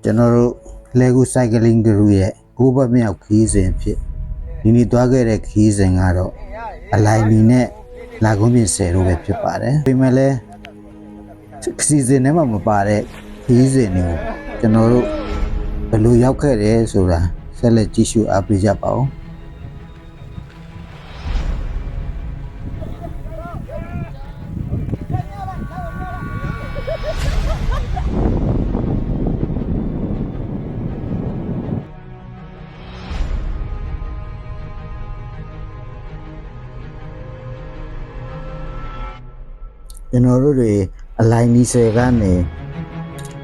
ကျွန်တော်တို့ Lego Cycling Group ရဲ့9ဘက်မြောက်ခီးစဉ်ဖြစ်ဒီနေ့သွားခဲ့တဲ့ခီးစဉ်ကတော့အလိုက်မီနဲ့လာကုန်းပြင်10တို့ပဲဖြစ်ပါတယ်။ဒီမဲ့လဲစီစဉ်ထဲမှာမပါတဲ့ခီးစဉ်တွေကိုကျွန်တော်တို့ဘယ်လိုရောက်ခဲ့တယ်ဆိုတာဆက်လက်ကြည့်ရှုအားပေးကြပါဦး။ကျွန်တော်တို့တွေအလိုက်နီဆယ်ကနေ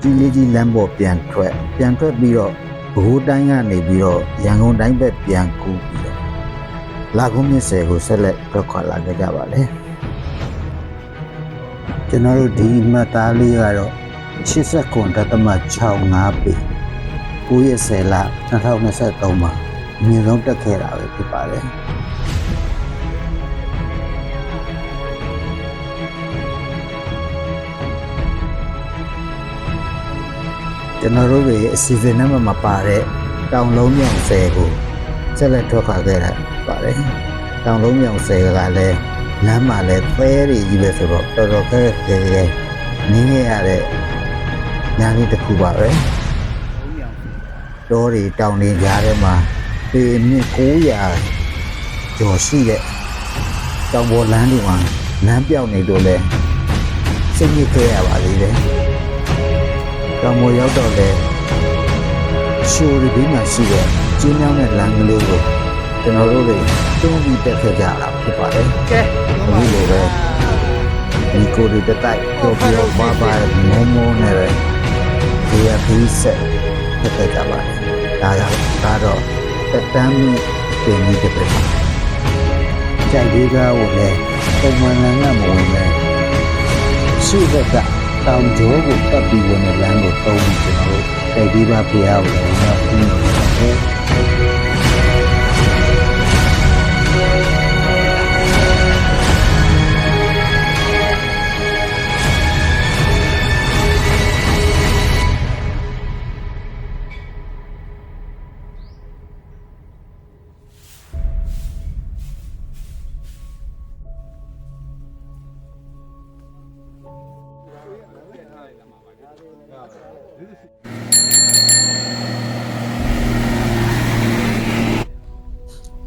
ကြီးလေးကြီးလမ်းပေါ်ပြန်ထွက်ပြီးတော့ဘိုးတိုင်းကနေပြီးတော့ရန်ကုန်တိုင်းဘက်ပြန်ကူးပြီးတော့လာကုန်းမြစ်ဆယ်ကိုဆက်လက်ထွက်ခွာလာကြပါလေကျွန်တော်တို့ဒီမှတ်သားလေးကတော့89.65ပေ9ရက်10လ2023မှာအမြင့်ဆုံးတက်ခဲ့တာပဲဖြစ်ပါတယ်ကျွန်တော်တို့ရဲ့အစီအစဉ်နဲ့မပါတဲ့တောင်လုံးမြောင်ဆယ်ကိုဆက်လက်ထွက်ခွာခဲ့တာပါတယ်။တောင်လုံးမြောင်ဆယ်ကလည်းလမ်းမှာလည်းသဲတွေကြီးပဲဆိုတော့တော်တော်ခဲနင်းခဲ့ရတဲ့ညနေတစ်ခုပါပဲ။တောတွေတောင်တွေကြားထဲမှာပေမြင့်900ကျော်ရှိတဲ့တောင်ပေါ်လမ်းတွေမှာလမ်းပြောင်းနေတော့လဲစိတ်ညစ်ခဲ့ရပါသေးတယ်။တောင်ပေါ်ရောက်တော့လေရှိုးရီပြီးမှရှိတဲ့ကျင်းမြောင်းတဲ့လမ်းကလေးကိုကျွန်တော်တို့တွေတွန်းပြီးတက်ခဲ့ကြတာဖြစ်ပါတယ်။ကဲအခုလိုပဲဒီကိုရီတက်တိုက်တော့ပြီးတော့ပါမောနဲ့ပဲဒီအပြီးဆက်တက်ခဲ့ကြပါတယ်။ဒါတော့တက်တမ်းမှုပြင်ပြီးတက်ပဲ။ကြိုက်လေးကားကိုလည်းပုံမှန်လမ်းကမဝင်နဲ့ရှိတဲ့ကတောင်ကျောကိုတက်ပြီးဝင်တဲ့လမ်းကိုတုံးပြီးကျွန်တော်တို့တိုက်ပြီးပါဖျားကိုလည်းနောက်ပြီးနေတယ်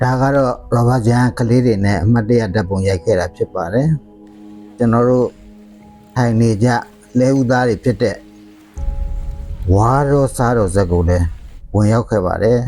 ဒါကတော့ရောဘာဂျန်ကလေးတွေနဲ့အမှတ်တရဓာတ်ပုံရိုက်ခဲ့တာဖြစ်ပါတယ်ကျွန်တော်တို့ထိုင်နေကြလဲဦးသားတွေဖြစ်တဲ့ဝါရောစားတော်ဇက်ကိုလည်းဝင်ရောက်ခဲ့ပါတယ်